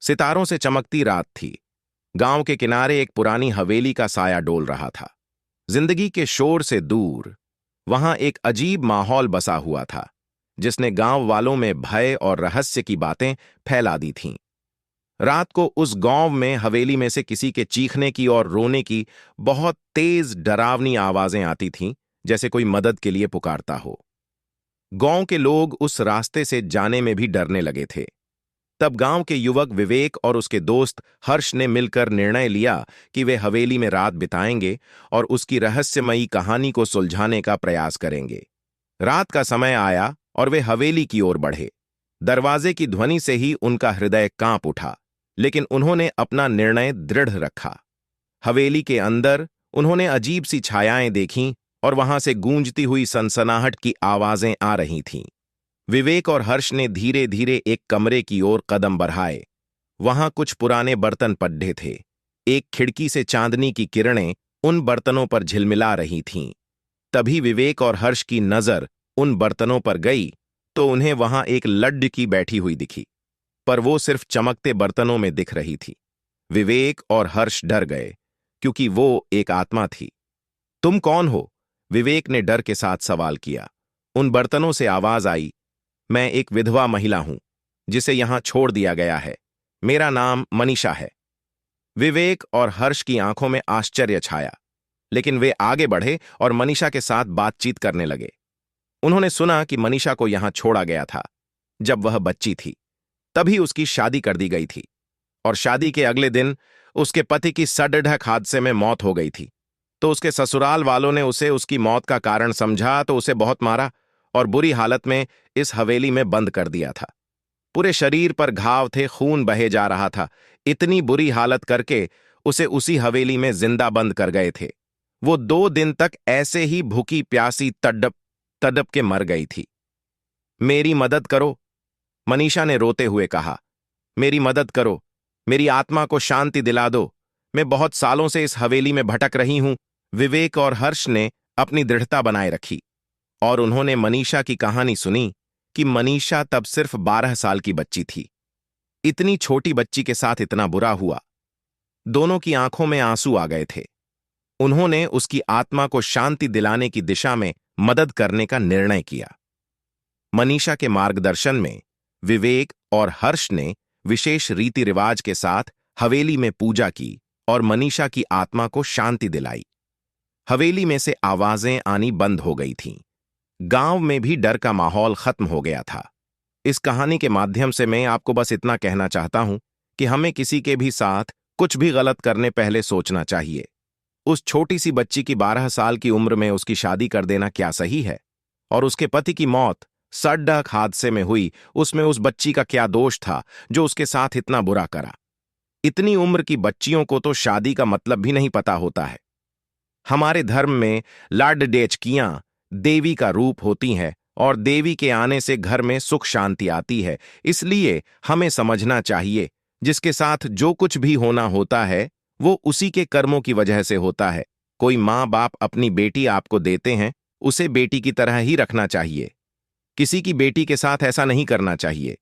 सितारों से चमकती रात थी। गांव के किनारे एक पुरानी हवेली का साया डोल रहा था। जिंदगी के शोर से दूर वहां एक अजीब माहौल बसा हुआ था, जिसने गांव वालों में भय और रहस्य की बातें फैला दी थीं। रात को उस गांव में हवेली में से किसी के चीखने की और रोने की बहुत तेज डरावनी आवाजें आती थीं, जैसे कोई मदद के लिए पुकारता हो। गांव के लोग उस रास्ते से जाने में भी डरने लगे थे। तब गांव के युवक विवेक और उसके दोस्त हर्ष ने मिलकर निर्णय लिया कि वे हवेली में रात बिताएंगे और उसकी रहस्यमयी कहानी को सुलझाने का प्रयास करेंगे। रात का समय आया और वे हवेली की ओर बढ़े। दरवाजे की ध्वनि से ही उनका हृदय कांप उठा, लेकिन उन्होंने अपना निर्णय दृढ़ रखा। हवेली के अंदर उन्होंने अजीब सी छायाएं देखीं और वहां से गूंजती हुई सनसनाहट की आवाजें आ रही थीं। विवेक और हर्ष ने धीरे धीरे एक कमरे की ओर कदम बढ़ाए। वहां कुछ पुराने बर्तन पड्ढे थे। एक खिड़की से चांदनी की किरणें उन बर्तनों पर झिलमिला रही थीं। तभी विवेक और हर्ष की नजर उन बर्तनों पर गई तो उन्हें वहां एक लड्डकी बैठी हुई दिखी, पर वो सिर्फ चमकते बर्तनों में दिख रही थी। विवेक और हर्ष डर गए, क्योंकि वो एक आत्मा थी। तुम कौन हो? विवेक ने डर के साथ सवाल किया। उन बर्तनों से आवाज आई, मैं एक विधवा महिला हूं, जिसे यहां छोड़ दिया गया है। मेरा नाम मनीषा है। विवेक और हर्ष की आंखों में आश्चर्य छाया, लेकिन वे आगे बढ़े और मनीषा के साथ बातचीत करने लगे। उन्होंने सुना कि मनीषा को यहां छोड़ा गया था जब वह बच्ची थी। तभी उसकी शादी कर दी गई थी और शादी के अगले दिन उसके पति की सड़सठ हादसे में मौत हो गई थी। तो उसके ससुराल वालों ने उसे उसकी मौत का कारण समझा तो उसे बहुत मारा और बुरी हालत में इस हवेली में बंद कर दिया था। पूरे शरीर पर घाव थे, खून बहे जा रहा था। इतनी बुरी हालत करके उसे उसी हवेली में जिंदा बंद कर गए थे। वो 2 दिन तक ऐसे ही भूखी प्यासी तड़प तड़प के मर गई थी। मेरी मदद करो, मनीषा ने रोते हुए कहा। मेरी मदद करो, मेरी आत्मा को शांति दिला दो। मैं बहुत सालों से इस हवेली में भटक रही हूं। विवेक और हर्ष ने अपनी दृढ़ता बनाए रखी और उन्होंने मनीषा की कहानी सुनी कि मनीषा तब सिर्फ 12 साल की बच्ची थी। इतनी छोटी बच्ची के साथ इतना बुरा हुआ। दोनों की आंखों में आंसू आ गए थे। उन्होंने उसकी आत्मा को शांति दिलाने की दिशा में मदद करने का निर्णय किया। मनीषा के मार्गदर्शन में विवेक और हर्ष ने विशेष रीति रिवाज के साथ हवेली में पूजा की और मनीषा की आत्मा को शांति दिलाई। हवेली में से आवाजें आनी बंद हो गई थीं। गांव में भी डर का माहौल खत्म हो गया था। इस कहानी के माध्यम से मैं आपको बस इतना कहना चाहता हूं कि हमें किसी के भी साथ कुछ भी गलत करने पहले सोचना चाहिए। उस छोटी सी बच्ची की 12 साल की उम्र में उसकी शादी कर देना क्या सही है? और उसके पति की मौत सड़क हादसे में हुई, उसमें उस बच्ची का क्या दोष था जो उसके साथ इतना बुरा करा? इतनी उम्र की बच्चियों को तो शादी का मतलब भी नहीं पता होता है। हमारे धर्म में लाडडेचकियां देवी का रूप होती हैं और देवी के आने से घर में सुख शांति आती है। इसलिए हमें समझना चाहिए, जिसके साथ जो कुछ भी होना होता है वो उसी के कर्मों की वजह से होता है। कोई माँ बाप अपनी बेटी आपको देते हैं, उसे बेटी की तरह ही रखना चाहिए। किसी की बेटी के साथ ऐसा नहीं करना चाहिए।